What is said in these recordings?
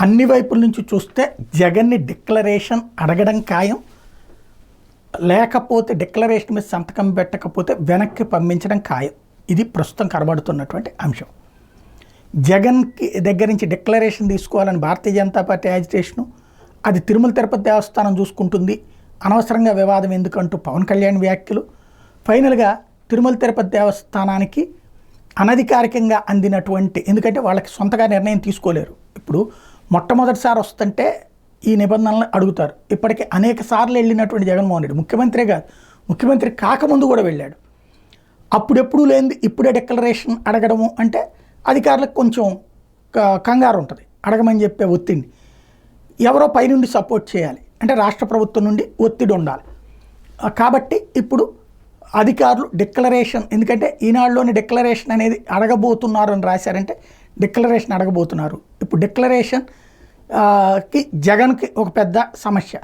అన్ని వైపుల నుంచి చూస్తే జగన్ని డిక్లరేషన్ అడగడం ఖాయం, లేకపోతే డిక్లరేషన్ మీద సంతకం పెట్టకపోతే వెనక్కి పంపించడం ఖాయం. ఇది ప్రస్తుతం కనబడుతున్నటువంటి అంశం. జగన్కి దగ్గర నుంచి డిక్లరేషన్ తీసుకోవాలని భారతీయ జనతా పార్టీ యాజిటేషను, అది తిరుమల తిరుపతి దేవస్థానం చూసుకుంటుంది, అనవసరంగా వివాదం ఎందుకంటూ పవన్ కళ్యాణ్ వ్యాఖ్యలు, ఫైనల్గా తిరుమల తిరుపతి దేవస్థానానికి అనధికారికంగా అందినటువంటి, ఎందుకంటే వాళ్ళకి సొంతగా నిర్ణయం తీసుకోలేరు. ఇప్పుడు మొట్టమొదటిసారి వస్తుంటే ఈ నిబంధనలు అడుగుతారు. ఇప్పటికీ అనేక సార్లు వెళ్ళినటువంటి జగన్మోహన్ రెడ్డి ముఖ్యమంత్రే కాదు, ముఖ్యమంత్రి కాకముందు కూడా వెళ్ళాడు. అప్పుడెప్పుడు లేనిది ఇప్పుడే డిక్లరేషన్ అడగడము అంటే అధికారులకు కొంచెం కంగారు ఉంటుంది, అడగమని చెప్పే ఒత్తిడి. ఎవరో పైనుండి సపోర్ట్ చేయాలి అంటే రాష్ట్ర ప్రభుత్వం నుండి ఒత్తిడి ఉండాలి. కాబట్టి ఇప్పుడు అధికారులు డిక్లరేషన్, ఎందుకంటే ఈనాడులోని డిక్లరేషన్ అనేది అడగబోతున్నారు అని రాశారంటే డిక్లరేషన్ అడగబోతున్నారు. ఇప్పుడు డిక్లరేషన్ కి జగన్కి ఒక పెద్ద సమస్య.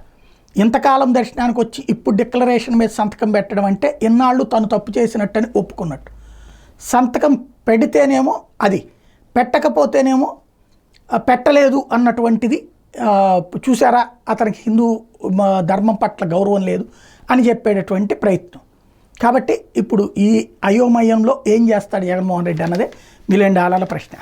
ఇంతకాలం దర్శనానికి వచ్చి ఇప్పుడు డిక్లరేషన్ మీద సంతకం పెట్టడం అంటే ఎన్నాళ్ళు తను తప్పు చేసినట్టని ఒప్పుకున్నట్టు. సంతకం పెడితేనేమో అది, పెట్టకపోతేనేమో పెట్టలేదు అన్నటువంటిది. చూసారా అతనికి హిందూ ధర్మం పట్ల గౌరవం లేదు అని చెప్పేటటువంటి ప్రయత్నం. కాబట్టి ఇప్పుడు ఈ అయోమయంలో ఏం చేస్తాడు జగన్మోహన్ రెడ్డి అన్నదే $1 మిలియన్ ప్రశ్న.